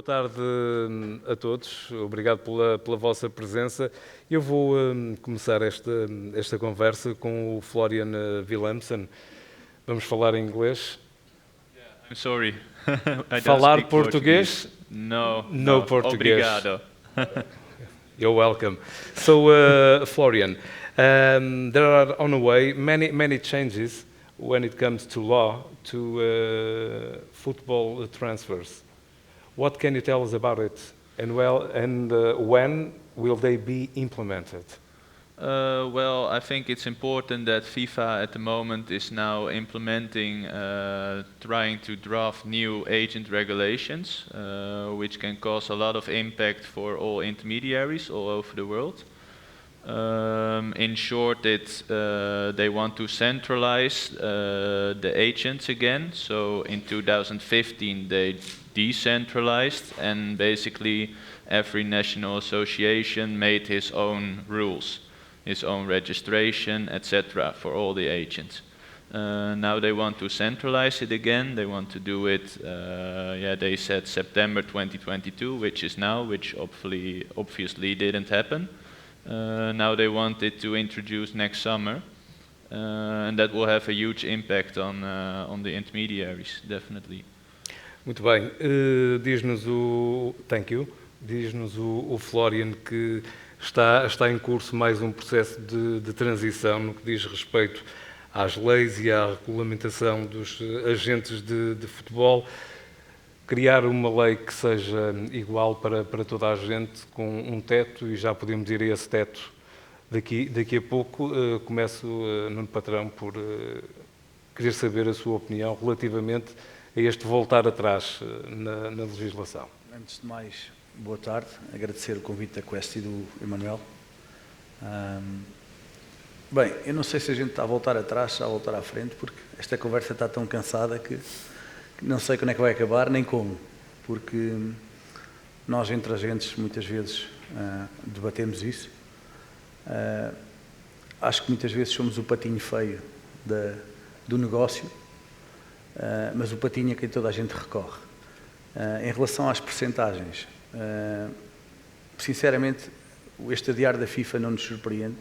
tarde a todos, obrigado pela vossa presença. Eu vou começar esta conversa com o Florian Willemsen. Vamos falar em inglês. I'm sorry. I don't Falar speak português? Portuguese. No, No português. Obrigado. You're welcome. So, Florian, there are on the way many changes when it comes to law to football transfers. What can you tell us about it? And when will they be implemented? Well, I think it's important that FIFA at the moment is now implementing, trying to draft new agent regulations, which can cause a lot of impact for all intermediaries all over the world. In short, they want to centralize the agents again. So in 2015 they decentralized, and basically every national association made his own rules, his own registration, etc. for all the agents. Now they want to centralize it again. They want to do it, they said September 2022, which is now, which obviously didn't happen. Now they want it to introduce next summer, and that will have a huge impact on the intermediaries, definitely. Muito bem, diz-nos o Florian que está em curso mais um processo de transição no que diz respeito às leis e à regulamentação dos agentes de futebol. Criar uma lei que seja igual para toda a gente, com um teto, e já podemos ir a esse teto daqui a pouco. Começo, Nuno Patrão, por querer saber a sua opinião relativamente a este voltar atrás na legislação. Antes de mais, boa tarde. Agradecer o convite da Quest e do Emanuel. Bem, eu não sei se a gente está a voltar atrás, está a voltar à frente, porque esta conversa está tão cansada que não sei quando é que vai acabar, nem como, porque nós entre agentes muitas vezes debatemos isso. Acho que muitas vezes somos o patinho feio do negócio, mas o patinho a quem toda a gente recorre. Em relação às percentagens, sinceramente, este adiar da FIFA não nos surpreende,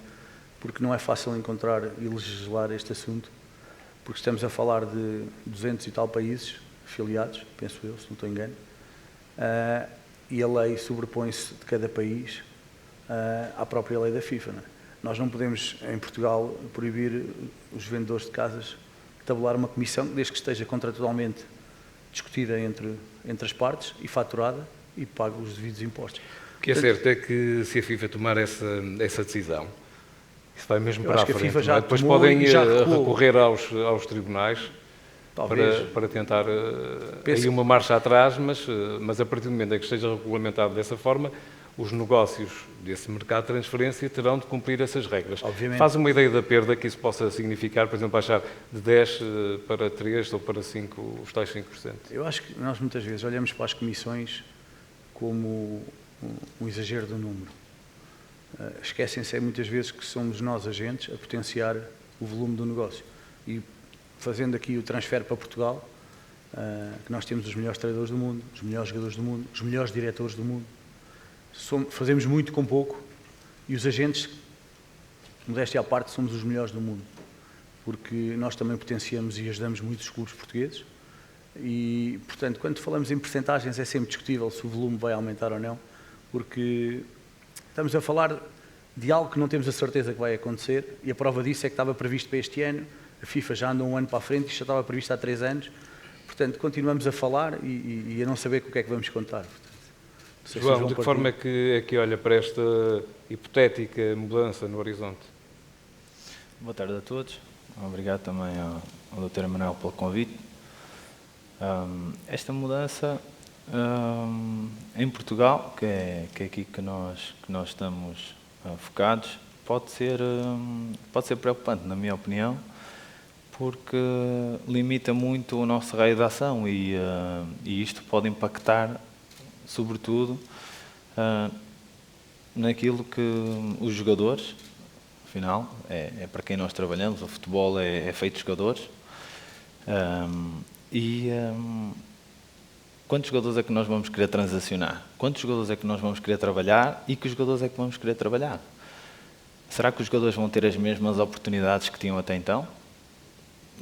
porque não é fácil encontrar e legislar este assunto, porque estamos a falar de 200 e tal países afiliados, penso eu, se não estou engano, e a lei sobrepõe-se de cada país à própria lei da FIFA. Não é? Nós não podemos, em Portugal, proibir os vendedores de casas tabular uma comissão, desde que esteja contratualmente discutida entre as partes e faturada e pague os devidos impostos. O que é certo é que se a FIFA tomar essa decisão, isso vai mesmo para a frente. A FIFA já depois podem recorrer aos tribunais para tentar aí uma marcha atrás, mas a partir do momento em que esteja regulamentado dessa forma, os negócios desse mercado de transferência terão de cumprir essas regras. Obviamente. Faz uma ideia da perda que isso possa significar, por exemplo, baixar de 10 para 3 ou para 5, os tais 5%? Eu acho que nós muitas vezes olhamos para as comissões como um exagero do número. Esquecem-se muitas vezes que somos nós agentes a potenciar o volume do negócio. E fazendo aqui o transfer para Portugal, que nós temos os melhores treinadores do mundo, os melhores jogadores do mundo, os melhores diretores do mundo. Fazemos muito com pouco e os agentes, modéstia à parte, somos os melhores do mundo, porque nós também potenciamos e ajudamos muitos clubes portugueses e, portanto, quando falamos em percentagens é sempre discutível se o volume vai aumentar ou não, porque estamos a falar de algo que não temos a certeza que vai acontecer e a prova disso é que estava previsto para este ano, a FIFA já andou um ano para a frente, isto já estava previsto há 3 anos, portanto, continuamos a falar e a não saber com o que é que vamos contar. João, de que forma é que olha para esta hipotética mudança no horizonte? Boa tarde a todos. Obrigado também ao Dr. Emanuel pelo convite. Esta mudança em Portugal, que é aqui que nós estamos focados, pode ser preocupante, na minha opinião, porque limita muito o nosso raio de ação e isto pode impactar sobretudo naquilo que os jogadores, afinal, é para quem nós trabalhamos, o futebol é feito de jogadores, quantos jogadores é que nós vamos querer transacionar? Quantos jogadores é que nós vamos querer trabalhar e que jogadores é que vamos querer trabalhar? Será que os jogadores vão ter as mesmas oportunidades que tinham até então?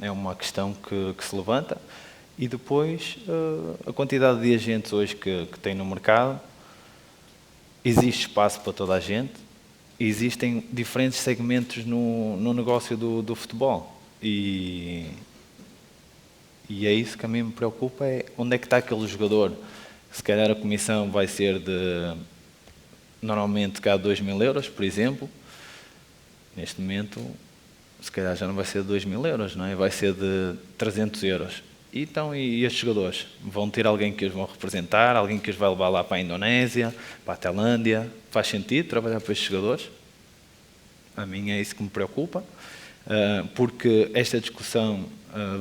É uma questão que se levanta. E depois, a quantidade de agentes hoje que tem no mercado, existe espaço para toda a gente, existem diferentes segmentos no negócio do futebol. E é isso que a mim me preocupa, é onde é que está aquele jogador. Se calhar a comissão vai ser normalmente cá 2.000 euros, por exemplo. Neste momento, se calhar já não vai ser de 2.000 euros, não é? Vai ser de 300 euros. Então, e estes jogadores? Vão ter alguém que os vão representar, alguém que os vai levar lá para a Indonésia, para a Tailândia? Faz sentido trabalhar para estes jogadores? A mim é isso que me preocupa, porque esta discussão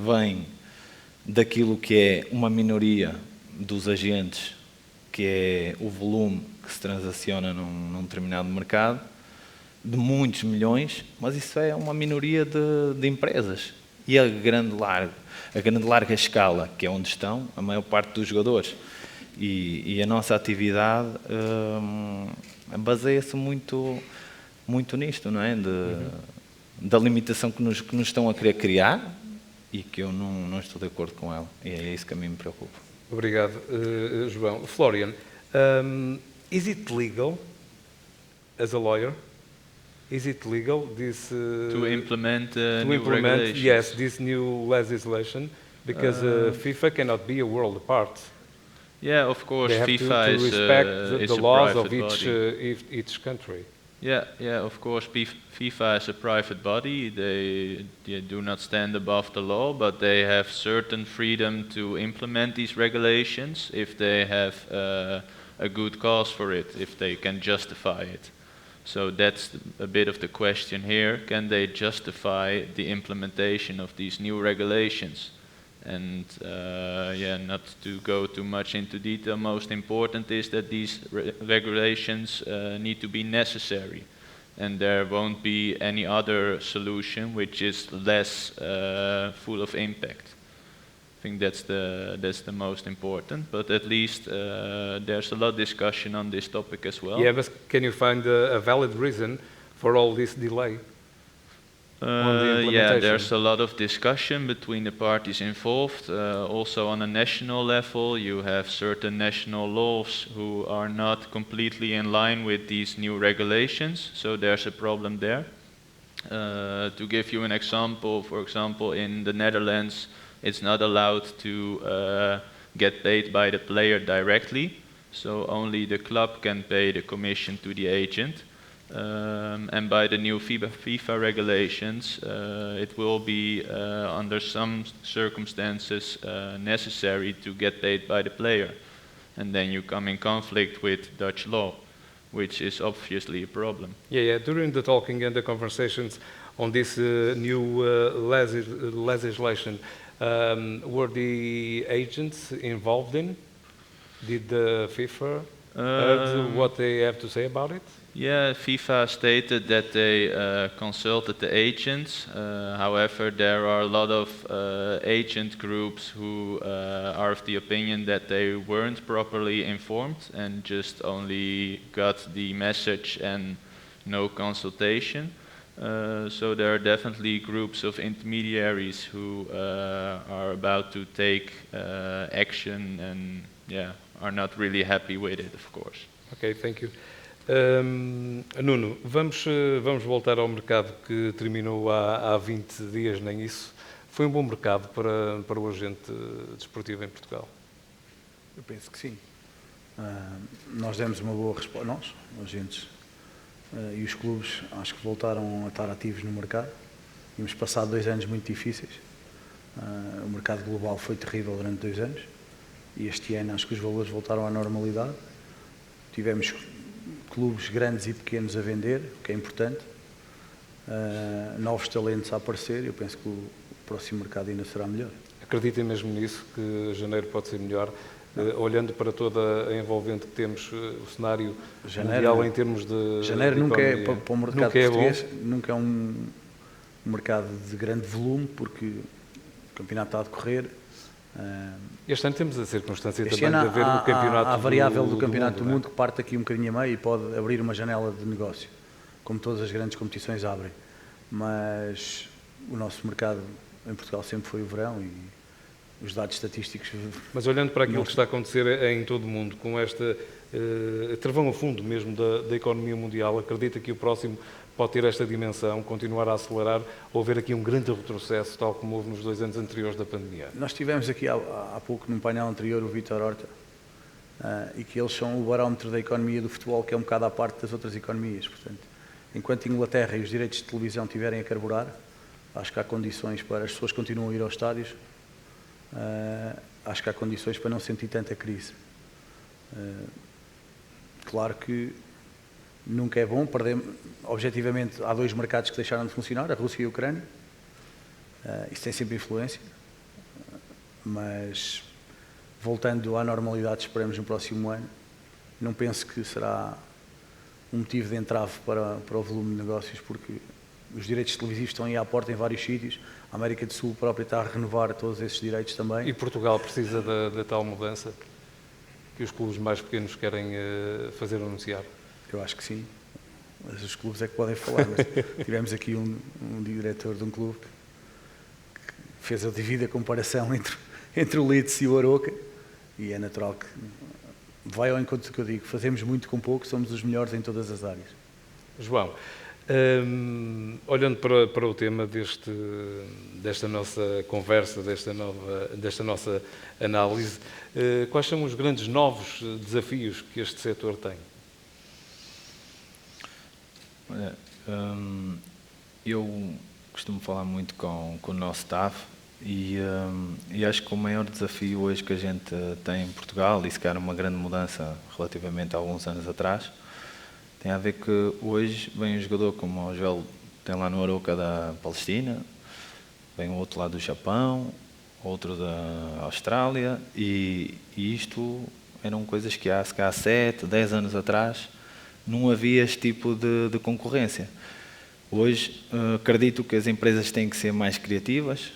vem daquilo que é uma minoria dos agentes, que é o volume que se transaciona num determinado mercado, de muitos milhões, mas isso é uma minoria de empresas. E a grande larga escala, que é onde estão a maior parte dos jogadores. E a nossa atividade baseia-se muito nisto, não é? Da limitação que nos estão a querer criar e que eu não estou de acordo com ela. E é isso que a mim me preocupa. Obrigado, João. Florian, is it legal, as a lawyer, is it legal to implement new regulations? Yes, this new legislation, because FIFA cannot be a world apart. Yeah, of course, They have FIFA to is respect the a laws of private each country. Yeah, of course, FIFA is a private body. They do not stand above the law, but they have certain freedom to implement these regulations if they have a good cause for it, if they can justify it. So that's a bit of the question here. Can they justify the implementation of these new regulations? And not to go too much into detail, most important is that these regulations need to be necessary. And there won't be any other solution which is less full of impact. I think that's the most important, but at least there's a lot of discussion on this topic as well. Yeah, but can you find a valid reason for all this delay? On the implementation? There's a lot of discussion between the parties involved. Also on a national level, you have certain national laws who are not completely in line with these new regulations, so there's a problem there. To give you an example, for example, in the Netherlands, it's not allowed to get paid by the player directly, so only the club can pay the commission to the agent. And by the new FIFA regulations, it will be under some circumstances necessary to get paid by the player. And then you come in conflict with Dutch law, which is obviously a problem. Yeah. During the talking and the conversations on this new legislation, were the agents involved in? Did the FIFA heard what they have to say about it? Yeah, FIFA stated that they consulted the agents. However, there are a lot of agent groups who are of the opinion that they weren't properly informed and just only got the message and no consultation. So there are definitely groups of intermediaries who are about to take action and are not really happy with it, of course. Okay, thank you. Nuno, vamos voltar ao mercado que terminou há 20 dias, nem isso. Foi um bom mercado para o agente desportivo em Portugal? Eu penso que sim. Nós demos uma boa resposta, nós, agentes, e os clubes, acho que voltaram a estar ativos no mercado. Tínhamos passado 2 anos muito difíceis. O mercado global foi terrível durante 2 anos e este ano acho que os valores voltaram à normalidade. Tivemos clubes grandes e pequenos a vender, o que é importante, novos talentos a aparecer. Eu penso que o próximo mercado ainda será melhor. Acreditem mesmo nisso, que janeiro pode ser melhor? Olhando para toda a envolvente que temos, o cenário mundial em termos de janeiro de nunca economia, é, para o mercado português, nunca é um mercado de grande volume, porque o campeonato está a decorrer, Este ano temos a circunstância Este também ano de haver o campeonato há a variável do Campeonato do não é? Mundo que parte aqui um bocadinho a meio e pode abrir uma janela de negócio, como todas as grandes competições abrem. Mas o nosso mercado em Portugal sempre foi o verão e os dados estatísticos... Mas olhando para aquilo que está a acontecer em todo o mundo, com esta travão a fundo mesmo da economia mundial, acredita que o próximo pode ter esta dimensão, continuar a acelerar, ou haver aqui um grande retrocesso, tal como houve nos 2 anos anteriores da pandemia? Nós tivemos aqui há pouco, num painel anterior, o Vítor Horta, e que eles são o barómetro da economia do futebol, que é um bocado à parte das outras economias. Portanto, enquanto a Inglaterra e os direitos de televisão tiverem a carburar, acho que há condições para as pessoas continuam a ir aos estádios, acho que há condições para não sentir tanta crise. Claro que nunca é bom perder. Objetivamente, há 2 mercados que deixaram de funcionar, a Rússia e a Ucrânia. Isso tem sempre influência, mas voltando à normalidade, esperamos no próximo ano, não penso que será um motivo de entrave para o volume de negócios, porque os direitos televisivos estão aí à porta em vários sítios, a América do Sul própria está a renovar todos esses direitos também. E Portugal precisa da tal mudança que os clubes mais pequenos querem fazer anunciar? Eu acho que sim, mas os clubes é que podem falar. Mas tivemos aqui um diretor de um clube que fez a devida comparação entre o Leeds e o Aroca, e é natural que vai ao encontro do que eu digo, fazemos muito com pouco, somos os melhores em todas as áreas. João, olhando para o tema desta nossa conversa, desta nossa análise, quais são os grandes novos desafios que este setor tem? Olha, eu costumo falar muito com o nosso staff e acho que o maior desafio hoje que a gente tem em Portugal, e se calhar uma grande mudança relativamente a alguns anos atrás, tem a ver que hoje vem um jogador como o Joel tem lá no Aroca da Palestina, vem outro lá do Japão, outro da Austrália, e isto eram coisas que há 7, 10 anos atrás não havia este tipo de concorrência. Hoje acredito que as empresas têm que ser mais criativas.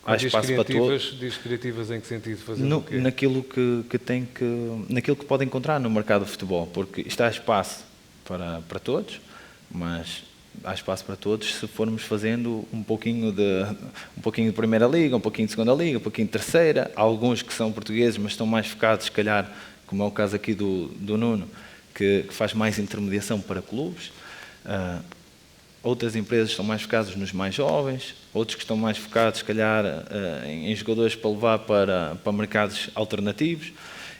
Há espaço para todos. Diz criativas em que sentido? Fazer o quê? Naquilo naquilo que podem encontrar no mercado de futebol, porque isto há espaço para todos, mas há espaço para todos se formos fazendo um pouquinho de Primeira Liga, um pouquinho de Segunda Liga, um pouquinho de Terceira. Há alguns que são portugueses, mas estão mais focados, se calhar, como é o caso aqui do Nuno, que faz mais intermediação para clubes. Outras empresas estão mais focadas nos mais jovens, outros que estão mais focados, se calhar, em jogadores para levar para mercados alternativos.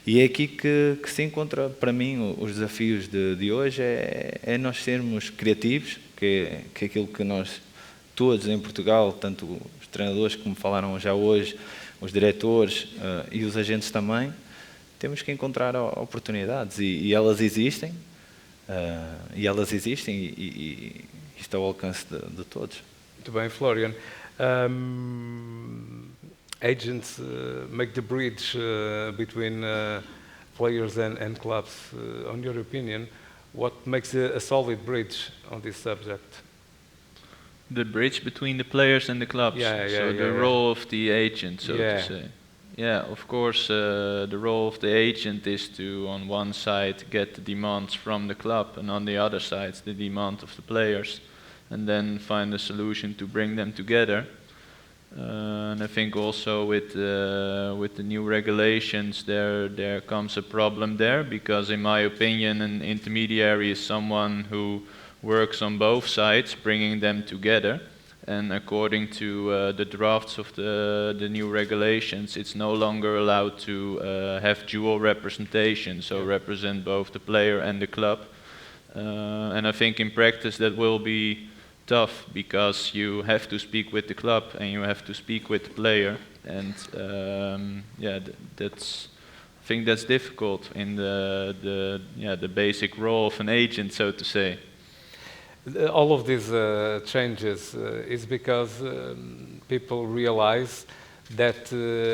E é aqui que se encontra, para mim, os desafios de hoje, é nós sermos criativos, que é aquilo que nós, todos em Portugal, tanto os treinadores como falaram já hoje, os diretores e os agentes também, temos que encontrar oportunidades e elas existem, e isto é ao alcance de todos. Muito bem, Florian. Agents make the bridge between players and clubs. On your opinion, what makes a solid bridge on this subject? The bridge between the players and the clubs. So the role of the agent, so to say. Yeah, of course, the role of the agent is to, on one side, get the demands from the club, and on the other side, the demand of the players, and then find a solution to bring them together. And I think also with the new regulations, there comes a problem there, because in my opinion, an intermediary is someone who works on both sides, bringing them together. And according to the drafts of the new regulations, it's no longer allowed to have dual representation, so represent both the player and the club. And I think in practice that will be tough, because you have to speak with the club and you have to speak with the player, and that's, I think that's difficult in the basic role of an agent, so to say. All of these changes is because people realize that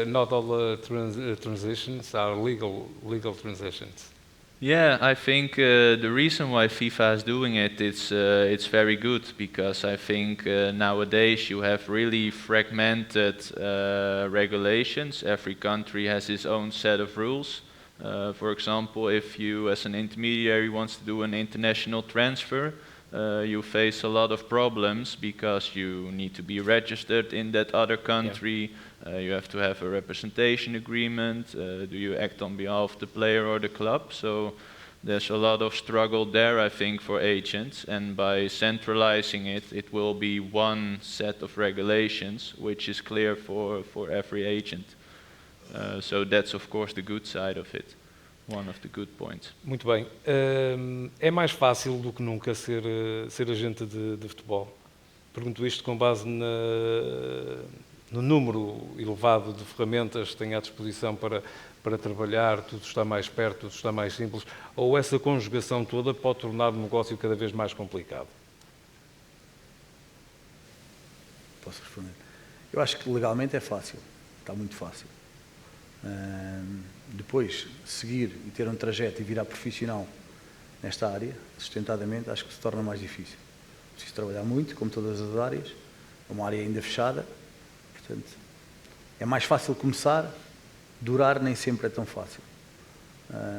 not all transitions are legal transitions. Yeah, I think the reason why FIFA is doing it, it's very good because I think nowadays you have really fragmented regulations. Every country has its own set of rules. For example, if you as an intermediary wants to do an international transfer, you face a lot of problems because you need to be registered in that other country. You have to have a representation agreement. Do you act on behalf of the player or the club? So there's a lot of struggle there, I think, for agents. And by centralizing it, it will be one set of regulations, which is clear for every agent. So that's, of course, the good side of it. One of the good points. Muito bem. É mais fácil do que nunca ser agente de futebol? Pergunto isto com base no número elevado de ferramentas que tem à disposição para trabalhar, tudo está mais perto, tudo está mais simples, ou essa conjugação toda pode tornar o negócio cada vez mais complicado? Posso responder? Eu acho que legalmente é fácil, está muito fácil. Depois, seguir e ter um trajeto e virar profissional nesta área, sustentadamente, acho que se torna mais difícil. Preciso trabalhar muito, como todas as áreas, é uma área ainda fechada, portanto, é mais fácil começar, durar nem sempre é tão fácil,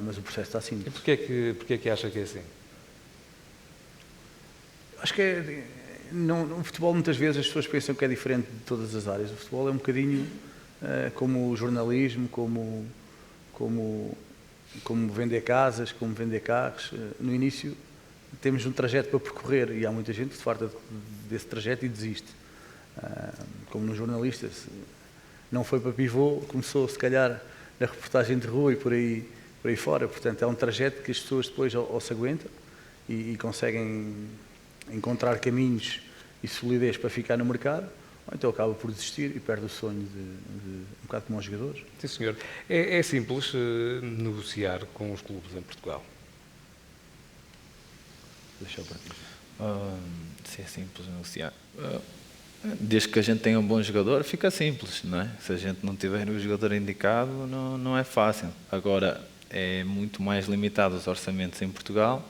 mas o processo está E simples. porquê é que acha que é assim? Acho que no futebol muitas vezes as pessoas pensam que é diferente de todas as áreas. O futebol é um bocadinho como o jornalismo, como vender casas, como vender carros. No início temos um trajeto para percorrer e há muita gente que se farta desse trajeto e desiste. Como no jornalista, não foi para pivô, começou se calhar na reportagem de rua e por aí fora. Portanto, é um trajeto que as pessoas depois ou se aguentam e conseguem encontrar caminhos e solidez para ficar no mercado, ou então acaba por desistir e perde o sonho de um bocado como os jogadores. Sim, senhor. É simples negociar com os clubes em Portugal? Deixa eu partir. Se é simples negociar. Desde que a gente tenha um bom jogador, fica simples, não é? Se a gente não tiver o jogador indicado, não é fácil. Agora, é muito mais limitado os orçamentos em Portugal,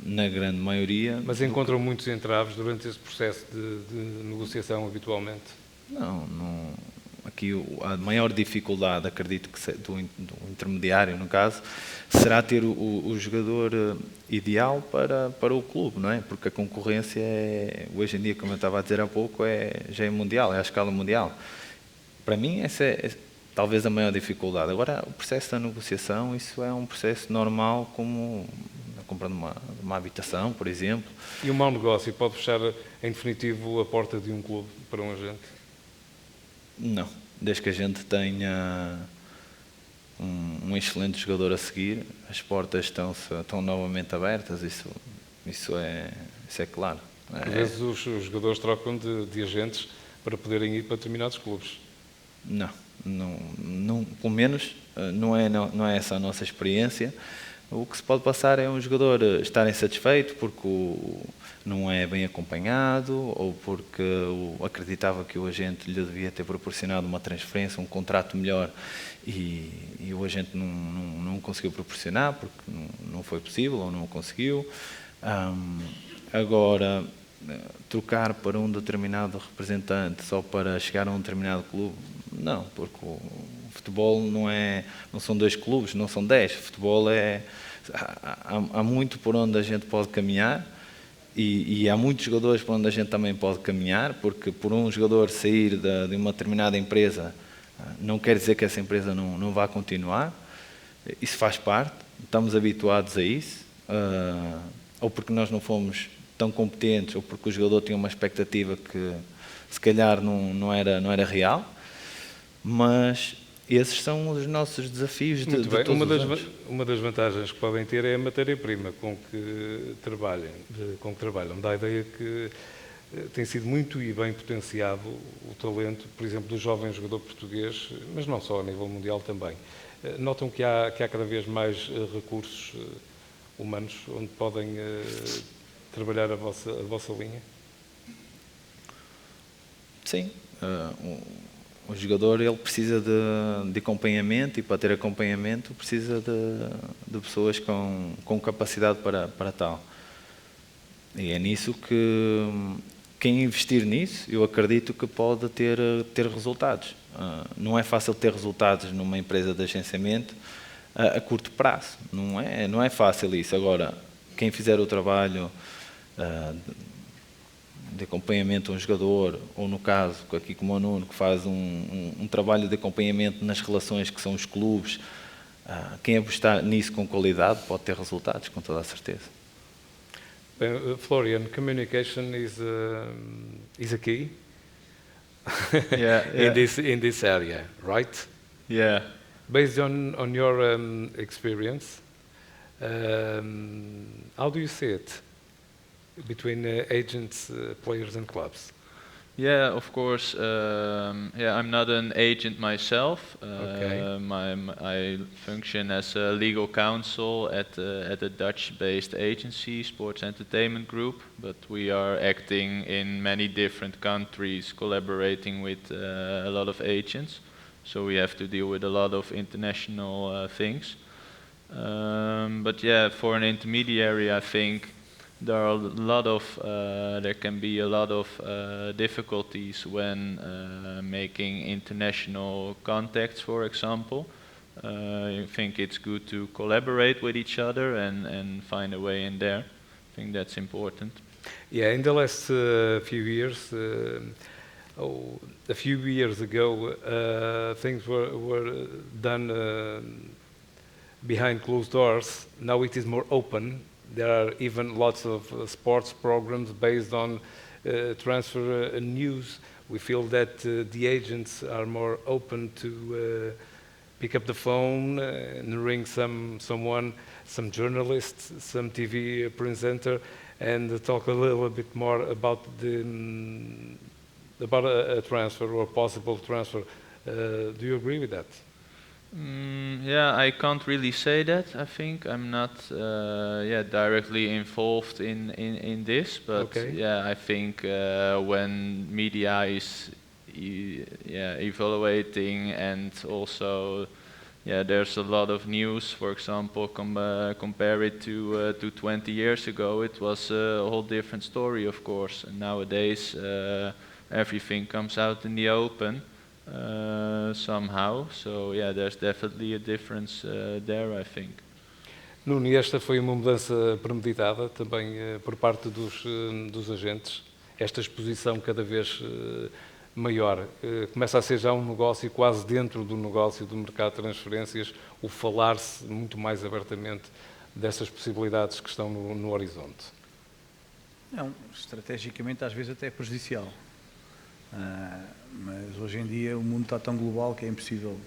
na grande maioria. Mas encontram muitos entraves durante esse processo de negociação habitualmente? Não. Aqui a maior dificuldade, acredito que do intermediário, no caso, será ter o jogador ideal para o clube, não é? Porque a concorrência hoje em dia, como eu estava a dizer há pouco, já é mundial, é à escala mundial. Para mim, essa é talvez a maior dificuldade. Agora, o processo da negociação, isso é um processo normal, como a compra de uma habitação, por exemplo. E um mau negócio pode fechar, em definitivo, a porta de um clube para um agente? Não, desde que a gente tenha um excelente jogador a seguir, as portas estão novamente abertas, isso é claro. Por vezes os jogadores trocam de agentes para poderem ir para determinados clubes. Não, pelo menos não é essa a nossa experiência. O que se pode passar é um jogador estar insatisfeito porque não é bem acompanhado ou porque acreditava que o agente lhe devia ter proporcionado uma transferência, um contrato melhor e o agente não conseguiu proporcionar porque não foi possível ou não conseguiu. Agora, trocar para um determinado representante só para chegar a um determinado clube, não, porque o futebol não são 2 clubes, não são 10. Futebol há muito por onde a gente pode caminhar e há muitos jogadores por onde a gente também pode caminhar, porque por um jogador sair de uma determinada empresa não quer dizer que essa empresa não vá continuar. Isso faz parte, estamos habituados a isso, ou porque nós não fomos tão competentes, ou porque o jogador tinha uma expectativa que se calhar não era real, mas esses são os nossos desafios de todos os anos. Uma das vantagens que podem ter é a matéria-prima com que trabalham. Dá a ideia que tem sido muito e bem potenciado o talento, por exemplo, do jovem jogador português, mas não só, a nível mundial também. Notam que há cada vez mais recursos humanos onde podem trabalhar a vossa linha? Sim. o jogador ele precisa de acompanhamento, e para ter acompanhamento precisa de pessoas com capacidade para tal. E é nisso que quem investir nisso, eu acredito que pode ter resultados. Não é fácil ter resultados numa empresa de agenciamento a curto prazo. Não é fácil isso. Agora, quem fizer o trabalho de acompanhamento a um jogador, ou no caso, aqui como o Nuno, que faz um trabalho de acompanhamento nas relações que são os clubes, quem apostar nisso com qualidade pode ter resultados, com toda a certeza. Florian, communication is a key Yeah, yeah. in this area, right? Yeah. Based on your experience, how do you see it between agents, players, and clubs? Yeah, of course. Yeah, I'm not an agent myself. Okay. I function as a legal counsel at a Dutch-based agency, Sports Entertainment Group. But we are acting in many different countries, collaborating with a lot of agents. So we have to deal with a lot of international things. But yeah, for an intermediary, I think there can be a lot of difficulties when making international contacts, for example. I think it's good to collaborate with each other and find a way in there. I think that's important. Yeah, in the last few years, a few years ago, things were done behind closed doors. Now it is more open. There are even lots of sports programs based on transfer news. We feel that the agents are more open to pick up the phone and ring someone, some journalist, some TV presenter, and talk a little bit more about a transfer or possible transfer. Do you agree with that? Yeah, I can't really say that. I think I'm not directly involved in this, but Okay. yeah, I think when media is evaluating, and also there's a lot of news. For example, compare it to 20 years ago, it was a whole different story, of course. And nowadays, everything comes out in the open. Somehow, so yeah, there's definitely a difference there, I think. Nuno, e esta foi uma mudança premeditada também por parte dos agentes, esta exposição cada vez maior. Começa a ser já um negócio quase dentro do negócio do mercado de transferências, o falar-se muito mais abertamente dessas possibilidades que estão no horizonte. Não, estrategicamente às vezes até é prejudicial. Mas hoje em dia o mundo está tão global que é impossível,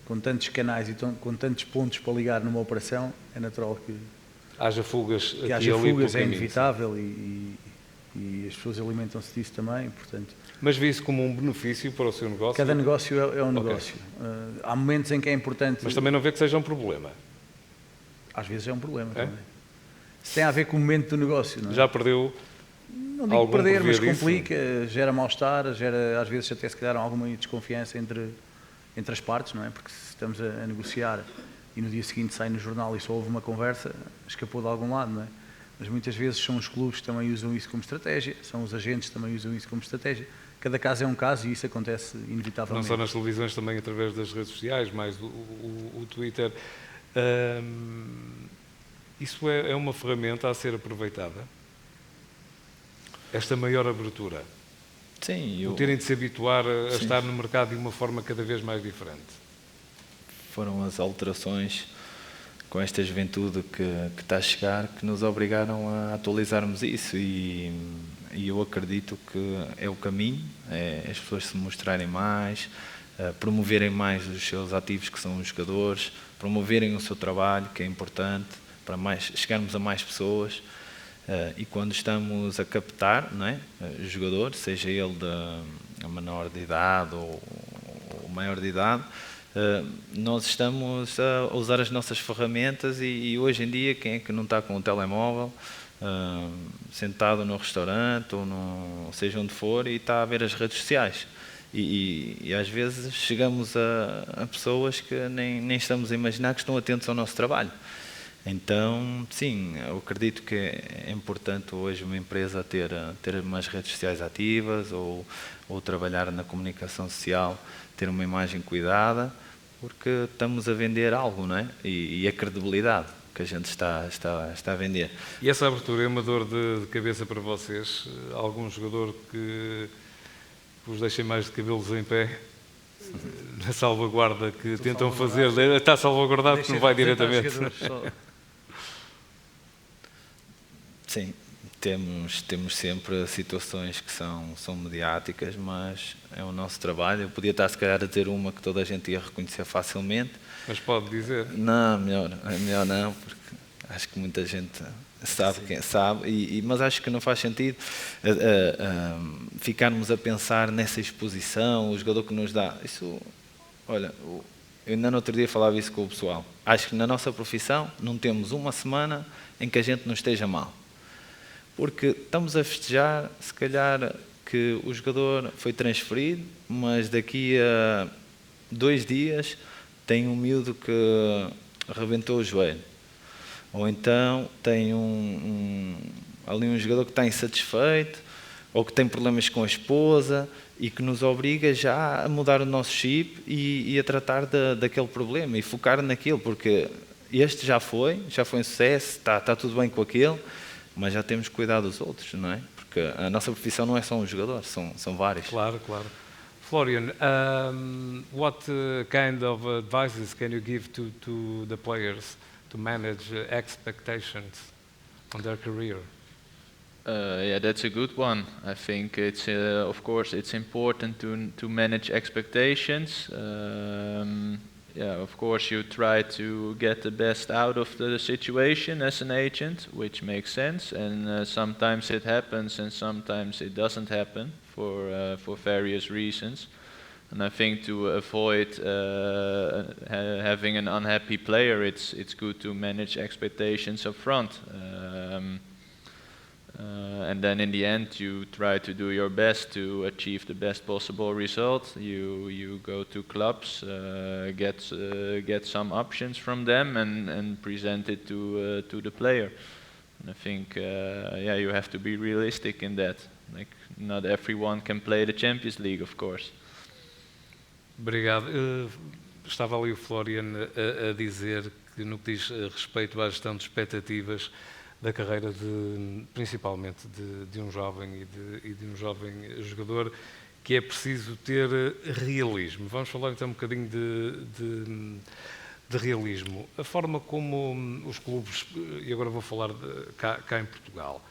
com tantos canais e com tantos pontos para ligar numa operação, é natural que haja fugas aqui haja ali fugas, pelo é caminho, inevitável e as pessoas alimentam-se disso também, portanto... Mas vê isso como um benefício para o seu negócio? Cada negócio é um negócio. Há momentos em que é importante... Mas também não vê que seja um problema? Às vezes é um problema também. Isso tem a ver com o momento do negócio, não é? Já perdeu? Não digo perder, mas complica, gera mal-estar, gera às vezes até se calhar alguma desconfiança entre as partes, não é? Porque se estamos a negociar e no dia seguinte sai no jornal e só houve uma conversa, escapou de algum lado, não é? Mas muitas vezes são os clubes que também usam isso como estratégia, são os agentes que também usam isso como estratégia. Cada caso é um caso e isso acontece inevitavelmente. Não só nas televisões, também através das redes sociais, mais o Twitter. Isso é uma ferramenta a ser aproveitada? Esta maior abertura? Sim. O terem de se habituar a estar no mercado de uma forma cada vez mais diferente? Foram as alterações com esta juventude que está a chegar que nos obrigaram a atualizarmos isso e eu acredito que é o caminho, é as pessoas se mostrarem mais, promoverem mais os seus ativos, que são os jogadores, promoverem o seu trabalho, que é importante, para chegarmos a mais pessoas. E quando estamos a captar, não é, jogadores, seja ele de menor de idade ou maior de idade, nós estamos a usar as nossas ferramentas e hoje em dia quem é que não está com o telemóvel sentado no restaurante ou seja onde for e está a ver as redes sociais E às vezes chegamos a pessoas que nem estamos a imaginar que estão atentos ao nosso trabalho. Então, sim, eu acredito que é importante hoje uma empresa ter umas redes sociais ativas ou trabalhar na comunicação social, ter uma imagem cuidada, porque estamos a vender algo, não é? E a credibilidade que a gente está a vender. E essa abertura é uma dor de cabeça para vocês? Algum jogador que vos deixem mais de cabelos em pé? Na salvaguarda que tentam fazer, está salvaguardado que não vai diretamente. Sim, temos sempre situações que são mediáticas, mas é o nosso trabalho. Eu podia estar, se calhar, a dizer uma que toda a gente ia reconhecer facilmente. Mas pode dizer. Não, melhor não, porque acho que muita gente sabe quem sabe, mas acho que não faz sentido ficarmos a pensar nessa exposição, o jogador que nos dá. Isso, olha, eu ainda no outro dia falava isso com o pessoal. Acho que na nossa profissão não temos uma semana em que a gente não esteja mal. Porque estamos a festejar, se calhar, que o jogador foi transferido, mas daqui a 2 dias tem um miúdo que arrebentou o joelho. Ou então tem ali um jogador que está insatisfeito, ou que tem problemas com a esposa, e que nos obriga já a mudar o nosso chip e a tratar daquele problema, e focar naquilo, porque este já foi um sucesso, está tudo bem com aquele, mas já temos que cuidar dos outros, não é? Porque a nossa profissão não é só um jogador, são vários. Claro. Florian, what kind of advices can you give to the players to manage expectations on their career? Yeah, that's a good one. I think it's, of course, it's important to manage expectations. Yeah, of course, you try to get the best out of the situation as an agent, which makes sense. And sometimes it happens, and sometimes it doesn't happen for various reasons. And I think to avoid having an unhappy player, it's good to manage expectations up front. And then in the end, you try to do your best to achieve the best possible result. You go to clubs, get some options from them, and present it to the player. And I think, yeah, you have to be realistic in that. Like, not everyone can play the Champions League, of course. Obrigado. Estava ali o Florian a dizer que no que diz respeito à gestão de expectativas da carreira principalmente de um jovem e de um jovem jogador, que é preciso ter realismo. Vamos falar então um bocadinho de realismo. A forma como os clubes, e agora vou falar cá em Portugal,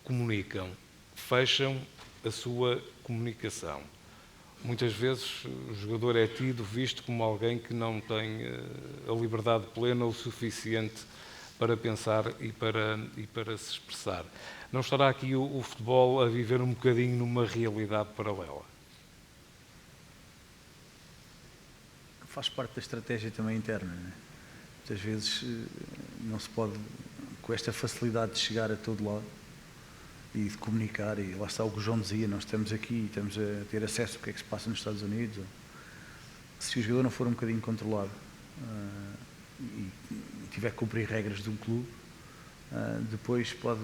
comunicam, fecham a sua comunicação. Muitas vezes o jogador é visto como alguém que não tem a liberdade plena o suficiente para pensar e para se expressar. Não estará aqui o futebol a viver um bocadinho numa realidade paralela? Faz parte da estratégia também interna, não é? Muitas vezes não se pode, com esta facilidade de chegar a todo lado e de comunicar, e lá está o que o João dizia, nós estamos aqui e estamos a ter acesso ao que é que se passa nos Estados Unidos. Se o jogador não for um bocadinho controlado e tiver que cumprir regras de um clube, depois pode,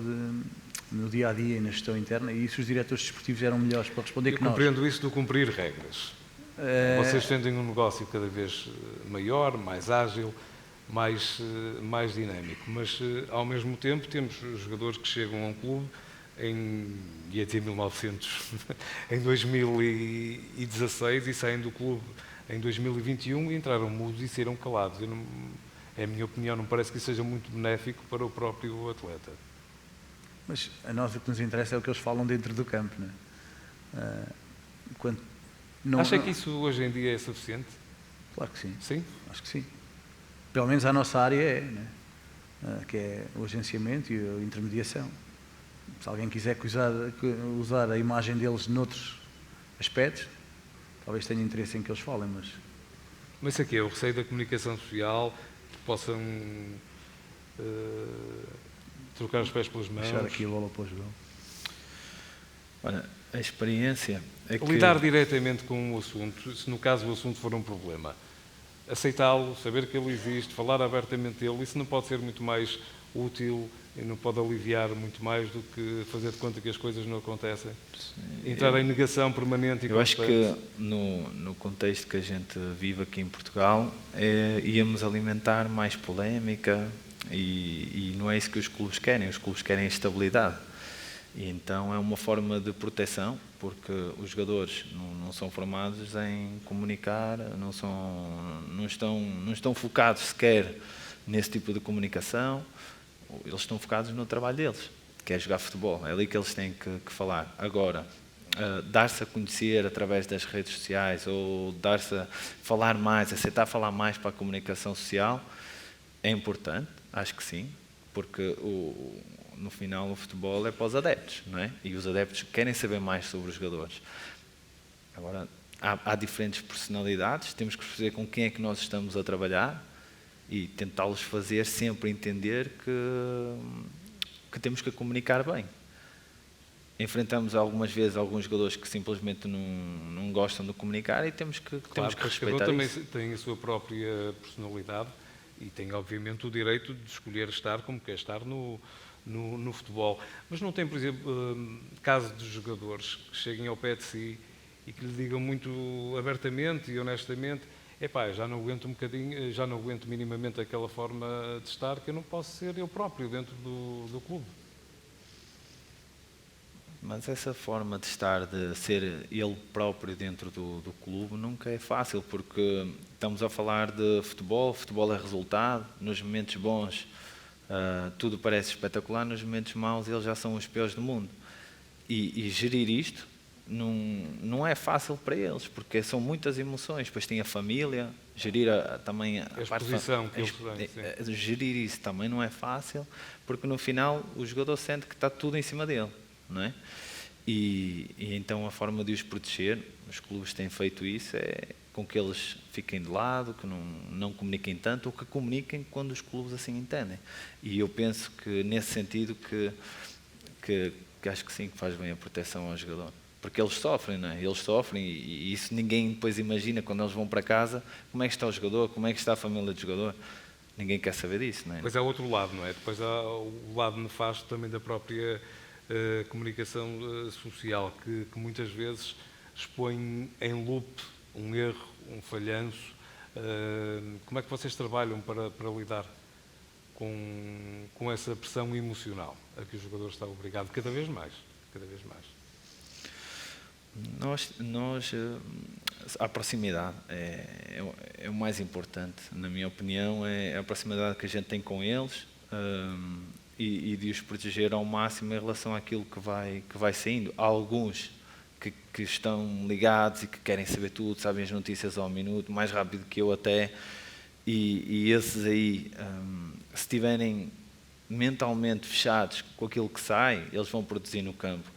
no dia-a-dia e na gestão interna, e isso os diretores desportivos eram melhores para responder que nós. Eu compreendo isso do cumprir regras. Vocês tendem um negócio cada vez maior, mais ágil, mais dinâmico, mas ao mesmo tempo temos jogadores que chegam a um clube ia dizer 1900, em 2016 e saem do clube em 2021 e entraram mudos e saíram calados. É a minha opinião, não parece que isso seja muito benéfico para o próprio atleta. Mas a nós o que nos interessa é o que eles falam dentro do campo, não é? Acha que isso hoje em dia é suficiente? Claro que sim. Sim? Acho que sim. Pelo menos a nossa área é, né? Que é o agenciamento e a intermediação. Se alguém quiser usar a imagem deles noutros aspectos, talvez tenha interesse em que eles falem, mas... Mas isso aqui é o receio da comunicação social, que possam trocar os pés pelas mãos. Deixar aqui a bola para o João. Olha, A experiência é que... Lidar diretamente com o assunto, se no caso o assunto for um problema. Aceitá-lo, saber que ele existe, falar abertamente dele, isso não pode ser muito mais útil e não pode aliviar muito mais do que fazer de conta que as coisas não acontecem. Entrar em negação permanente e Eu acho constante. que no contexto que a gente vive aqui em Portugal, íamos alimentar mais polémica e não é isso que os clubes querem. Os clubes querem estabilidade. E então é uma forma de proteção, porque os jogadores não são formados em comunicar, não estão focados sequer nesse tipo de comunicação, eles estão focados no trabalho deles, que é jogar futebol, é ali que eles têm que falar. Agora, dar-se a conhecer através das redes sociais ou dar-se a falar mais, aceitar falar mais para a comunicação social, é importante, acho que sim, porque no final o futebol é para os adeptos, não é? E os adeptos querem saber mais sobre os jogadores. Agora, há diferentes personalidades, temos que perceber com quem é que nós estamos a trabalhar e tentá-los fazer sempre entender que temos que comunicar bem. Enfrentamos algumas vezes alguns jogadores que simplesmente não gostam de comunicar e temos que Claro, cada um respeitar também isso. tem a sua própria personalidade e tem, obviamente, o direito de escolher estar como quer estar no futebol. Mas não tem, por exemplo, caso de jogadores que cheguem ao pé de si e que lhe digam muito abertamente e honestamente: epá, já não aguento um bocadinho, já não aguento minimamente aquela forma de estar, que eu não posso ser eu próprio dentro do clube. Mas essa forma de estar, de ser ele próprio dentro do clube, nunca é fácil, porque estamos a falar de futebol, futebol é resultado, nos momentos bons tudo parece espetacular, nos momentos maus eles já são os piores do mundo. E gerir isto não é fácil para eles, porque são muitas emoções, depois tem a família, gerir também a exposição que eles têm, gerir isso também não é fácil, porque no final o jogador sente que está tudo em cima dele, não é? E então a forma de os proteger, os clubes têm feito isso, é com que eles fiquem de lado, que não comuniquem tanto, ou que comuniquem quando os clubes assim entendem. E eu penso que nesse sentido que acho que sim, que faz bem a proteção ao jogador. Porque eles sofrem, não é? Eles sofrem e isso ninguém depois imagina quando eles vão para casa, como é que está o jogador, como é que está a família do jogador. Ninguém quer saber disso, não é? Depois há outro lado, não é? Depois há o lado nefasto também da própria comunicação social, que muitas vezes expõe em loop um erro, um falhanço. Como é que vocês trabalham para lidar com essa pressão emocional a que o jogador está obrigado cada vez mais? Cada vez mais. A proximidade é o mais importante, na minha opinião, é a proximidade que a gente tem com eles e de os proteger ao máximo em relação àquilo que vai saindo. Há alguns que estão ligados e que querem saber tudo, sabem as notícias ao minuto, mais rápido que eu até, e esses aí, se estiverem mentalmente fechados com aquilo que sai, eles vão produzir no campo.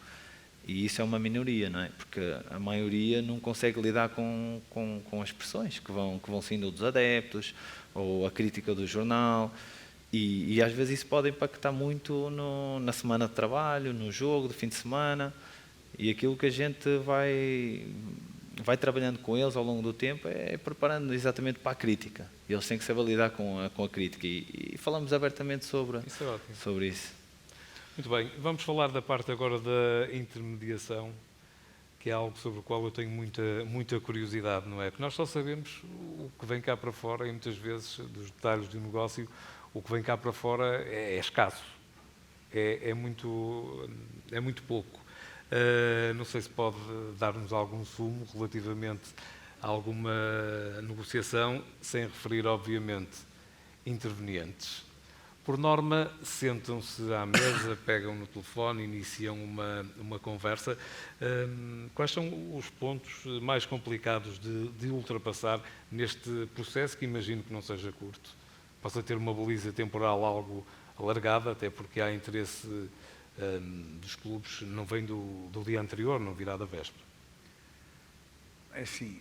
E isso é uma minoria, não é? Porque a maioria não consegue lidar com as pressões que vão saindo dos adeptos, ou a crítica do jornal, e às vezes isso pode impactar muito na semana de trabalho, no jogo, do fim de semana, e aquilo que a gente vai trabalhando com eles ao longo do tempo é preparando exatamente para a crítica. E eles têm que saber lidar com a crítica, e falamos abertamente sobre isso. Muito bem, vamos falar da parte agora da intermediação, que é algo sobre o qual eu tenho muita curiosidade, não é? Porque nós só sabemos o que vem cá para fora e muitas vezes dos detalhes do negócio, o que vem cá para fora é escasso, é muito pouco. Não sei se pode dar-nos algum sumo relativamente a alguma negociação, sem referir, obviamente, intervenientes. Por norma, sentam-se à mesa, pegam no telefone, iniciam uma conversa. Quais são os pontos mais complicados de ultrapassar neste processo, que imagino que não seja curto? Possa ter uma baliza temporal algo alargada, até porque há interesse dos clubes, não vem do dia anterior, não virá da véspera. É assim,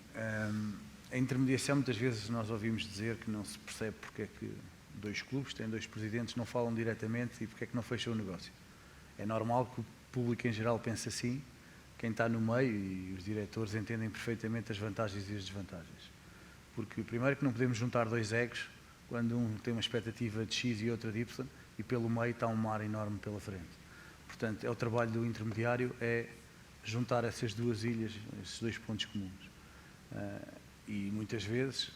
a intermediação, muitas vezes nós ouvimos dizer que não se percebe porque é que dois clubes, têm dois presidentes, não falam diretamente e porque é que não fecham o negócio. É normal que o público em geral pense assim, que quem está no meio e os diretores entendem perfeitamente as vantagens e as desvantagens. Porque primeiro que não podemos juntar dois egos quando um tem uma expectativa de X e outro de Y e pelo meio está um mar enorme pela frente. Portanto, é o trabalho do intermediário, é juntar essas duas ilhas, esses dois pontos comuns. E muitas vezes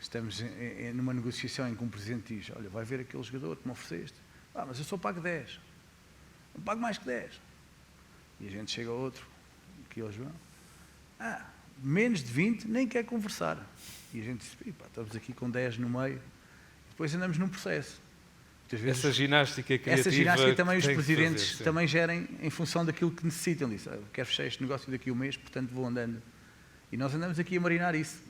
estamos numa negociação em que um presidente diz: olha, vai ver aquele jogador que me ofereceste, mas eu só pago 10, não pago mais que 10. E a gente chega a outro, aqui ao João, menos de 20 nem quer conversar. E a gente diz: estamos aqui com 10 no meio, e depois andamos num processo. Muitas vezes, essa ginástica criativa. Essa ginástica também os tem que presidentes fazer, também gerem em função daquilo que necessitam. Diz: quero fechar este negócio daqui a um mês, portanto vou andando. E nós andamos aqui a marinar isso.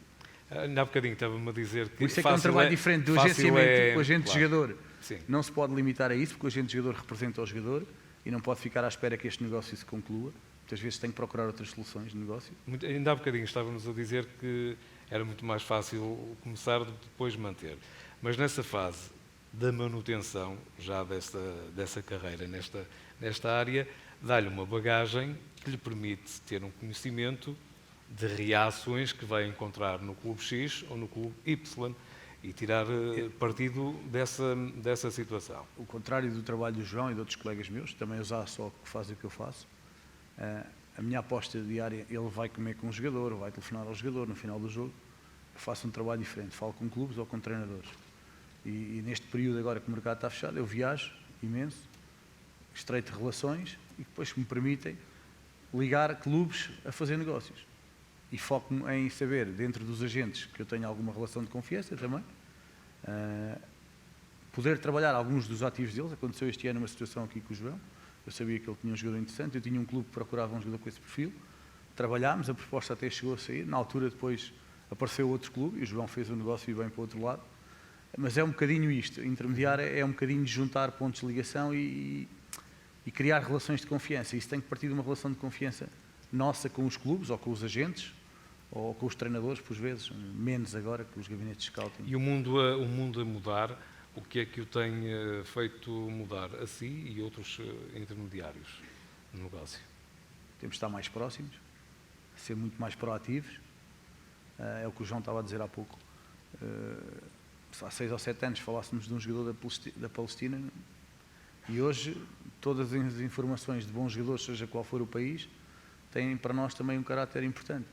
Ainda há bocadinho estava-me a dizer que. Por isso é que é um trabalho diferente do agenciamento. O agente claro. jogador Sim. não se pode limitar a isso, porque o agente jogador representa o jogador e não pode ficar à espera que este negócio se conclua. Muitas vezes tem que procurar outras soluções de negócio. Ainda há bocadinho estávamos a dizer que era muito mais fácil começar do que depois manter. Mas nessa fase da manutenção, já dessa carreira, nesta área, dá-lhe uma bagagem que lhe permite ter um conhecimento de reações que vai encontrar no Clube X ou no Clube Y e tirar partido dessa situação. O contrário do trabalho do João e de outros colegas meus, também usar só que fazem o que eu faço, a minha aposta diária, ele vai comer com um jogador, vai telefonar ao jogador no final do jogo, eu faço um trabalho diferente, falo com clubes ou com treinadores. E neste período agora que o mercado está fechado, eu viajo imenso, estreito relações e depois me permitem ligar clubes a fazer negócios. E foco-me em saber, dentro dos agentes, que eu tenho alguma relação de confiança também, poder trabalhar alguns dos ativos deles. Aconteceu este ano uma situação aqui com o João, eu sabia que ele tinha um jogador interessante, eu tinha um clube que procurava um jogador com esse perfil, trabalhámos, a proposta até chegou a sair, na altura depois apareceu outro clube e o João fez o negócio e bem para o outro lado. Mas é um bocadinho isto, intermediar é um bocadinho juntar pontos de ligação e criar relações de confiança. Isso tem que partir de uma relação de confiança nossa com os clubes ou com os agentes ou com os treinadores, por vezes, menos agora com os gabinetes de scouting. E o mundo a mudar, o que é que o tem feito mudar a si e outros intermediários no negócio? Temos de estar mais próximos, ser muito mais proativos. É o que o João estava a dizer há pouco. Há 6 ou 7 anos falássemos de um jogador da Palestina e hoje todas as informações de bons jogadores, seja qual for o país, têm para nós também um caráter importante.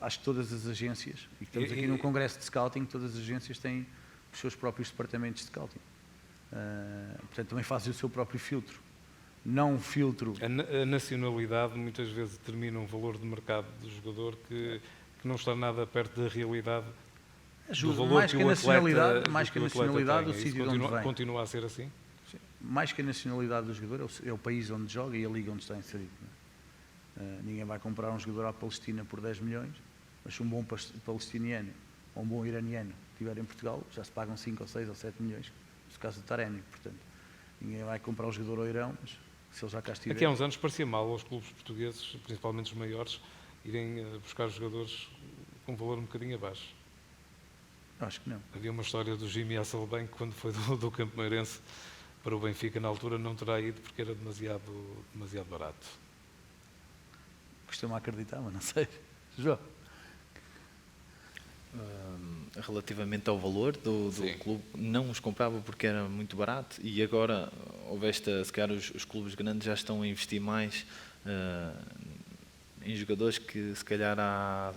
Acho que todas as agências, e estamos aqui num congresso de scouting, todas as agências têm os seus próprios departamentos de scouting. Portanto, também fazem o seu próprio filtro. Não um filtro... A nacionalidade muitas vezes determina um valor de mercado do jogador que não está nada perto da realidade. Do valor mais que a nacionalidade, o sítio de onde vem. Continua a ser assim? Sim. Mais que a nacionalidade do jogador, é o país onde joga e a liga onde está inserido. Ninguém vai comprar um jogador à Palestina por 10 milhões, mas se um bom palestiniano ou um bom iraniano estiver em Portugal, já se pagam 5 ou 6 ou 7 milhões, no caso do Taremi. Portanto, ninguém vai comprar um jogador ao Irão, mas se ele já cá estiver... Aqui há uns anos parecia mal aos clubes portugueses, principalmente os maiores, irem buscar jogadores com valor um bocadinho abaixo. Acho que não. Havia uma história do Jimmy Hasselbank, quando foi do Campo Meirense para o Benfica, na altura não terá ido porque era demasiado barato. Costumo acreditar, mas não sei. João? Relativamente ao valor do clube, não os comprava porque era muito barato e agora houve se calhar os clubes grandes já estão a investir mais em jogadores que se calhar há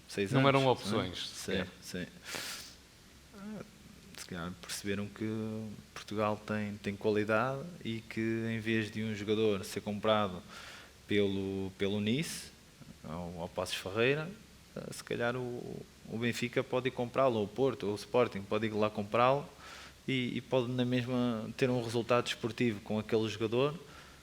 6 anos. Não eram opções. Sim. Se calhar perceberam que Portugal tem qualidade e que em vez de um jogador ser comprado pelo Nice, ao Passos Ferreira, se calhar o Benfica pode ir comprá-lo, ou o Porto, ou o Sporting pode ir lá comprá-lo e pode na mesma ter um resultado desportivo com aquele jogador,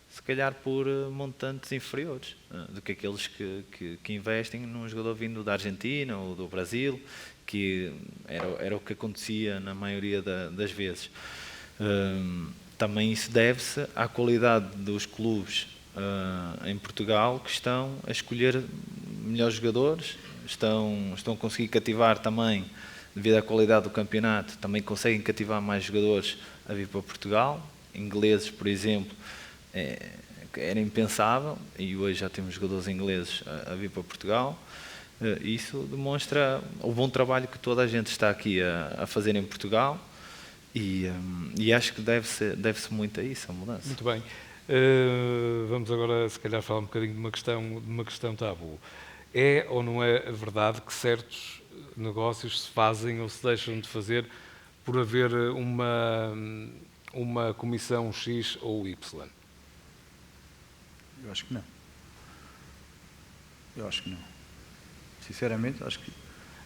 se calhar por montantes inferiores do que aqueles que investem num jogador vindo da Argentina ou do Brasil, que era o que acontecia na maioria das vezes. Também isso deve-se à qualidade dos clubes em Portugal, que estão a escolher melhores jogadores, estão a conseguir cativar também, devido à qualidade do campeonato, também conseguem cativar mais jogadores a vir para Portugal. Ingleses, por exemplo, que era impensável, e hoje já temos jogadores ingleses a vir para Portugal. Isso demonstra o bom trabalho que toda a gente está aqui a fazer em Portugal, e acho que deve-se muito a isso, a mudança. Muito bem. Vamos agora, se calhar, falar um bocadinho de uma questão tabu. É ou não é verdade que certos negócios se fazem ou se deixam de fazer por haver uma comissão X ou Y? Eu acho que não. Eu acho que não. Sinceramente, acho que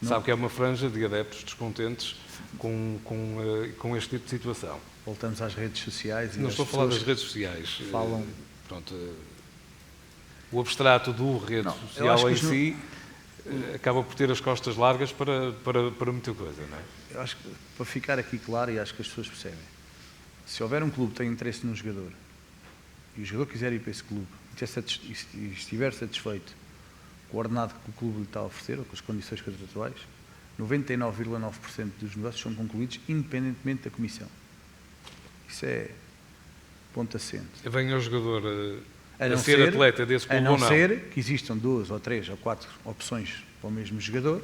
não. Sabe que é uma franja de adeptos descontentes com este tipo de situação. Voltamos às redes sociais. Não as estou a falar das pessoas redes sociais. falam. Pronto, o abstrato do rede Não, eu acho social que em os si acaba por ter as costas largas para muita coisa, não é? Eu acho que, para ficar aqui claro, e acho que as pessoas percebem, se houver um clube que tem interesse num jogador e o jogador quiser ir para esse clube e estiver satisfeito com o ordenado que o clube lhe está a oferecer ou com as condições contratuais, 99,9% dos negócios são concluídos independentemente da comissão. Isso é ponto assente. Venha o jogador A a não ser atleta desse clube a não ou não. ser que existam 2 ou 3 ou 4 opções para o mesmo jogador,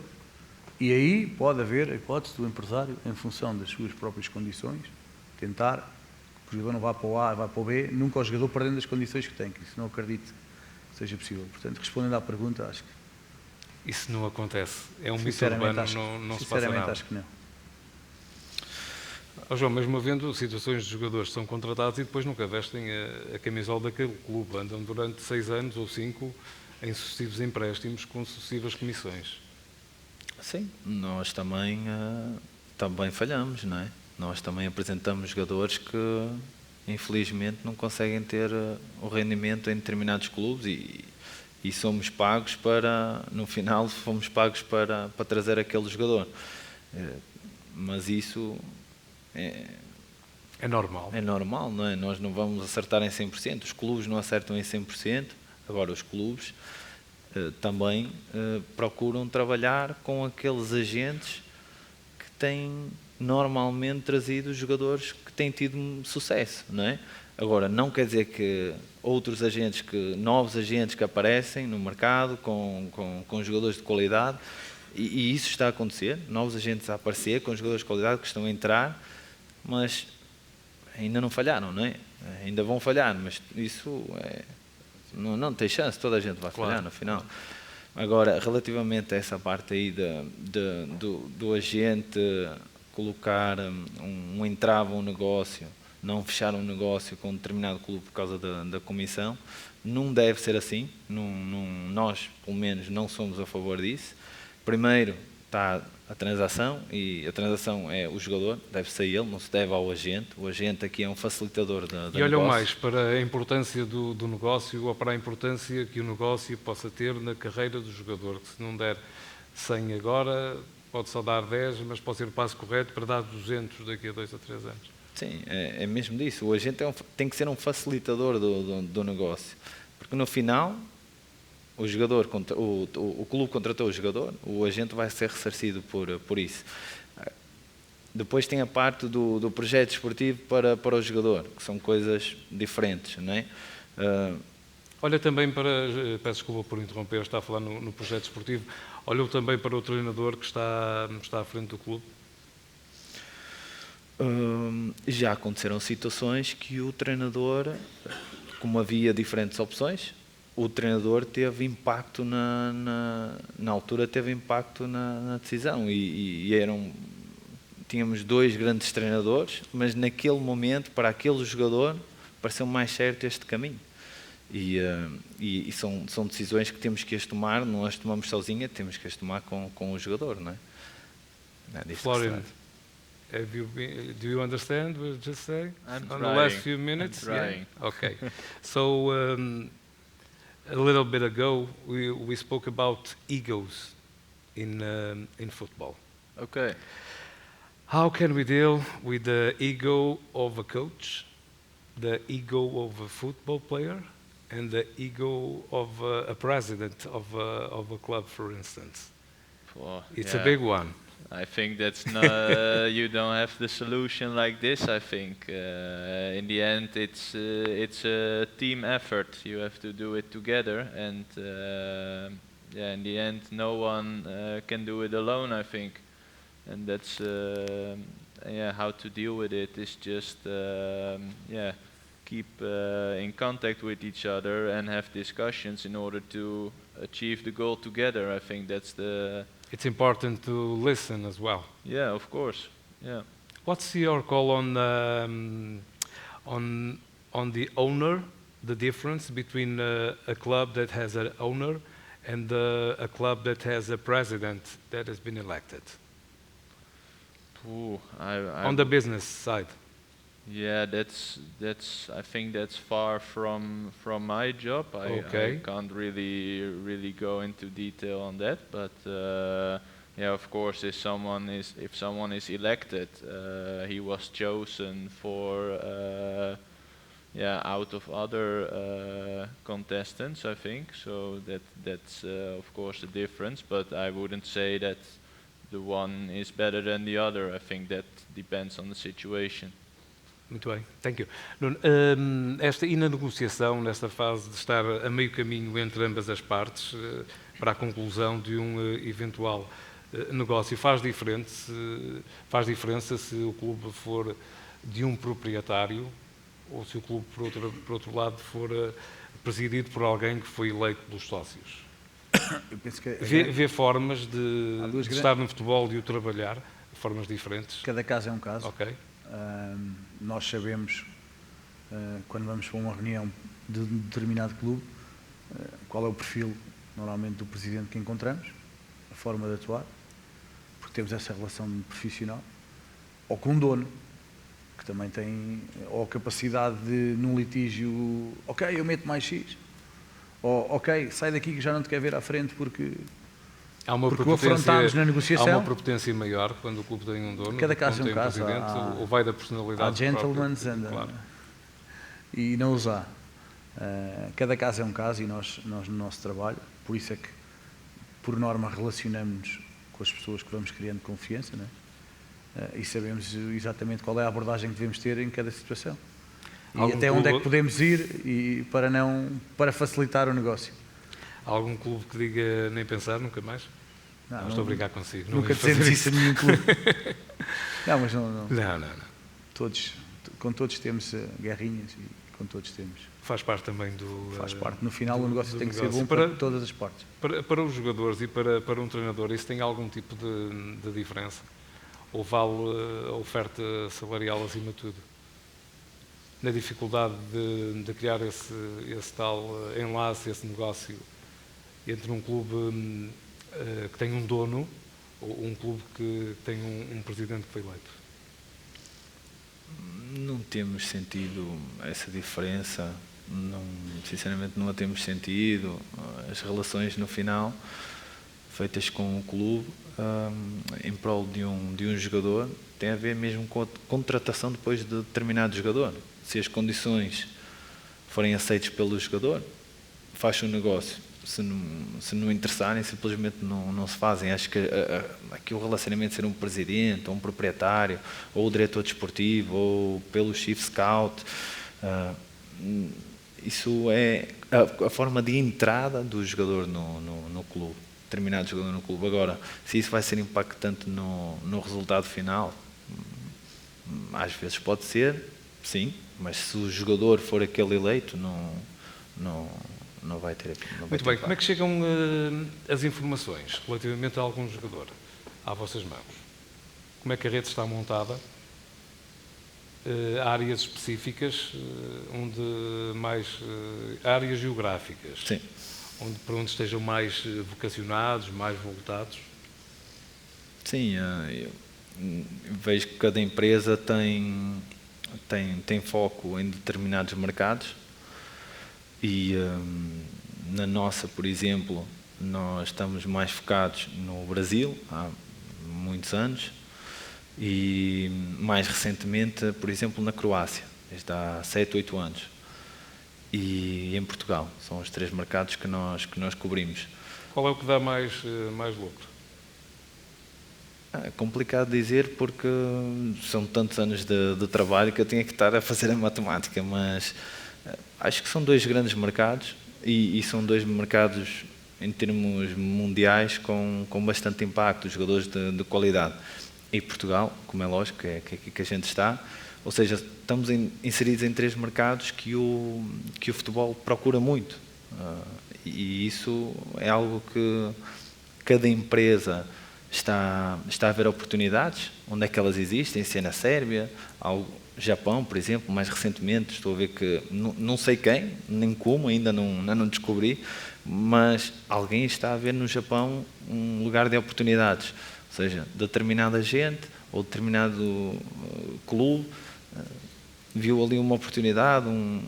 e aí pode haver a hipótese do empresário, em função das suas próprias condições, tentar que o jogador não vá para o A, vá para o B, nunca o jogador perdendo as condições que tem, que isso não acredito que seja possível. Portanto, respondendo à pergunta, acho que Isso não acontece. É um mito sinceramente, urbano, não se passa nada. acho que não. João, mesmo havendo situações de jogadores que são contratados e depois nunca vestem a camisola daquele clube, andam durante 6 anos ou 5 em sucessivos empréstimos com sucessivas comissões. Sim, nós também falhamos, não é? Nós também apresentamos jogadores que, infelizmente, não conseguem ter o rendimento em determinados clubes e somos pagos para, no final, fomos pagos para trazer aquele jogador. Mas isso É normal. é normal, não é? Nós não vamos acertar em 100%, os clubes não acertam em 100%, agora os clubes também procuram trabalhar com aqueles agentes que têm normalmente trazido os jogadores que têm tido sucesso, não é? Agora, não quer dizer que outros agentes, novos agentes que aparecem no mercado com jogadores de qualidade, e isso está a acontecer, novos agentes a aparecer com jogadores de qualidade que estão a entrar, mas ainda não falharam, não é? Ainda vão falhar, mas isso não tem chance, toda a gente vai falhar no final. Agora, relativamente a essa parte aí do agente colocar um entrave a um negócio, não fechar um negócio com um determinado clube por causa da comissão, não deve ser assim. Nós, pelo menos, não somos a favor disso. Primeiro está a transação, e a transação é o jogador, deve ser ele, não se deve ao agente. O agente aqui é um facilitador da negócio. E olham mais para a importância do negócio ou para a importância que o negócio possa ter na carreira do jogador, que se não der 100 agora, pode só dar 10, mas pode ser o passo correto para dar 200 daqui a 2 a 3 anos. Sim, é mesmo disso. O agente tem que ser um facilitador do negócio, porque no final o jogador, o clube contratou o jogador, o agente vai ser ressarcido por isso. Depois tem a parte do projeto esportivo para o jogador, que são coisas diferentes, não é? Olha também para, peço desculpa por interromper, está a falar no projeto esportivo, olhou também para o treinador que está à frente do clube? Já aconteceram situações que o treinador, como havia diferentes opções, o treinador teve impacto na altura, teve impacto na decisão, e tínhamos 2 grandes treinadores, mas naquele momento, para aquele jogador, pareceu mais certo este caminho. E são decisões que temos que as tomar, não as tomamos sozinha, temos que as tomar com o jogador, não é? Florian, do you understand what you just said? I'm On trying. the last few minutes? I'm trying. Yeah? Okay. So, a little bit ago, we spoke about egos in football. Okay. How can we deal with the ego of a coach, the ego of a football player, and the ego of a president of a club, for instance? Well, It's yeah. a big one. I think that's not. You don't have the solution like this. I think in the end, it's a team effort. You have to do it together, and yeah, in the end, no one can do it alone. I think, and that's yeah, how to deal with it is just yeah, keep in contact with each other and have discussions in order to achieve the goal together. I think that's the. It's important to listen as well. Yeah, of course. Yeah. What's your call on the owner? The difference between a club that has an owner and a club that has a president that has been elected Ooh, on the business side. yeah, that's. I think that's far from my job. Okay. I can't really go into detail on that, but yeah, of course, if someone is elected, he was chosen for yeah, out of other contestants, I think. So that's of course the difference. But I wouldn't say that the one is better than the other. I think that depends on the situation. Muito bem, thank you. Nuno, e na negociação, nesta fase de estar a meio caminho entre ambas as partes, para a conclusão de um eventual negócio, faz diferença se o clube for de um proprietário ou se o clube, por outro lado, for presidido por alguém que foi eleito pelos sócios? Eu penso que Vê formas de duas estar no futebol e o trabalhar, formas diferentes? cada caso é um caso. Ok. Nós sabemos, quando vamos para uma reunião de um determinado clube, qual é o perfil, normalmente, do presidente que encontramos, a forma de atuar, porque temos essa relação profissional, ou com um dono, que também tem ou a capacidade de, num litígio, ok, eu meto mais X, ou ok, sai daqui que já não te quer ver à frente porque Há uma o afrontámos na negociação. Há uma propotência maior quando o clube tem um dono, Cada caso quando é um tem caso. presidente, ou vai da personalidade Há gentlemen claro. E não os há. Cada caso é um caso e nós no nosso trabalho, por isso é que, por norma, relacionamos-nos com as pessoas que vamos criando confiança, não é? E sabemos exatamente qual é a abordagem que devemos ter em cada situação. E Algum até onde é clube- que podemos ir e para facilitar o negócio. Há algum clube que diga nem pensar, nunca mais? Não, estou a brincar consigo. Não Nunca ia fazer dizemos isso a nenhum clube. Não, mas não. Não. Com todos temos guerrinhas e com todos temos. Faz parte também do... Faz parte. No final, o negócio do tem que ser negócio. bom para todas as partes. Para os jogadores e para um treinador, isso tem algum tipo de diferença? Ou vale a oferta salarial acima de tudo? Na dificuldade de criar esse tal enlace, esse negócio entre um clube que tem um dono ou um clube que tem um presidente que foi eleito? Não temos sentido essa diferença, sinceramente não a temos sentido. As relações no final, feitas com o clube, em prol de um jogador, tem a ver mesmo com a contratação depois de determinado jogador. Se as condições forem aceitas pelo jogador, faz-se um negócio. Se não interessarem, simplesmente não se fazem. Acho que aqui o relacionamento ser um presidente, ou um proprietário, ou o diretor desportivo, ou pelo chief scout, isso é a forma de entrada do jogador no clube, determinado jogador no clube. Agora, se isso vai ser impactante no resultado final, às vezes pode ser, sim, mas se o jogador for aquele eleito, não vai ter. Muito bem, como é que chegam as informações relativamente a algum jogador às vossas mãos? Como é que a rede está montada? Há áreas específicas, áreas geográficas, Sim. para onde estejam mais vocacionados, mais voltados? Sim, eu vejo que cada empresa tem foco em determinados mercados. E na nossa, por exemplo, nós estamos mais focados no Brasil há muitos anos e mais recentemente, por exemplo, na Croácia, desde há 7, 8 anos, e em Portugal. São os 3 mercados que nós cobrimos. Qual é o que dá mais lucro? É complicado dizer porque são tantos anos de trabalho que eu tinha que estar a fazer a matemática, mas acho que são dois grandes mercados e são dois mercados em termos mundiais com bastante impacto, jogadores de qualidade. E Portugal, como é lógico, é aqui que a gente está, ou seja, estamos inseridos em três mercados que o futebol procura muito. E isso é algo que cada empresa está a ver oportunidades, onde é que elas existem, se é na Sérvia, Japão, por exemplo, mais recentemente estou a ver que, não sei quem, nem como, ainda não descobri, mas alguém está a ver no Japão um lugar de oportunidades, ou seja, determinada gente ou determinado clube viu ali uma oportunidade, um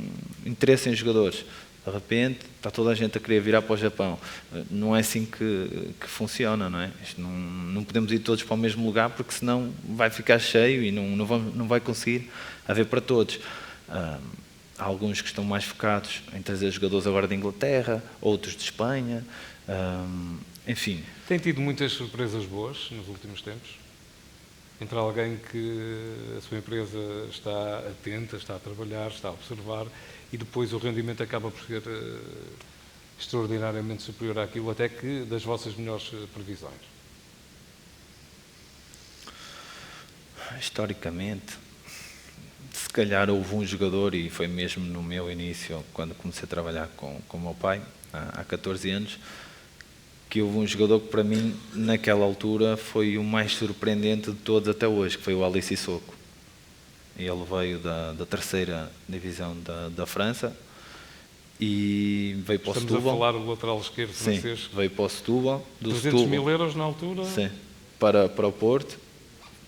interesse em jogadores. De repente, está toda a gente a querer virar para o Japão. Não é assim que funciona, não é? Não podemos ir todos para o mesmo lugar, porque senão vai ficar cheio e não vai conseguir haver para todos. Há alguns que estão mais focados em trazer jogadores agora de Inglaterra, outros de Espanha, enfim. Tem tido muitas surpresas boas nos últimos tempos? Entre alguém que a sua empresa está atenta, está a trabalhar, está a observar, e depois o rendimento acaba por ser extraordinariamente superior àquilo até que das vossas melhores previsões? Historicamente, se calhar houve um jogador, e foi mesmo no meu início, quando comecei a trabalhar com o meu pai, há 14 anos, que houve um jogador que para mim, naquela altura, foi o mais surpreendente de todos até hoje, que foi o Ali Cissoko. Ele veio da terceira divisão da França e veio para o Setúbal. Estamos a falar do lateral esquerdo francês. Sim, veio para o Setúbal. 300 mil euros na altura? Sim, para o Porto.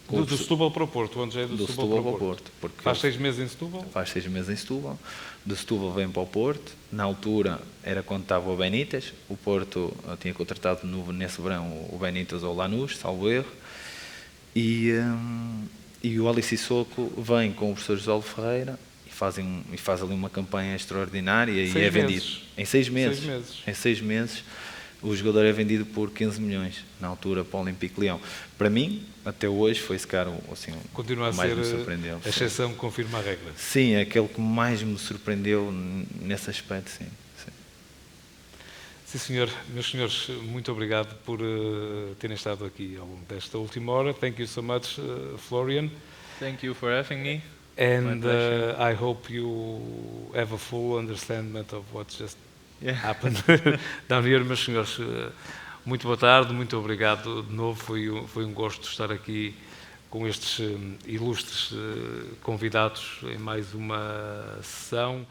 Do Setúbal para o Porto, onde já é do Setúbal para o Porto. Faz 6 meses em Setúbal? Faz 6 meses em Setúbal. Do Setúbal vem para o Porto. Na altura era quando estava o Benítez. O Porto tinha contratado nesse verão o Benítez ou o Lanús, salvo erro. E o Ali Cissoko vem com o professor José Aldo Ferreira e faz ali uma campanha extraordinária e é vendido em 6 meses. Em 6 meses o jogador é vendido por 15 milhões na altura para o Olympique Lyon. Para mim, até hoje, foi esse cara assim, continua a mais ser me surpreendeu. A exceção que confirma a regra. Sim, é aquele que mais me surpreendeu nesse aspecto, sim. Sim, senhor. Meus senhores, muito obrigado por terem estado aqui ao longo desta última hora. Thank you so much, Florian. Thank you for having me. And I hope you have a full understanding of what just happened down here. Meus senhores, muito boa tarde, muito obrigado de novo. Foi um gosto estar aqui com estes ilustres convidados em mais uma sessão.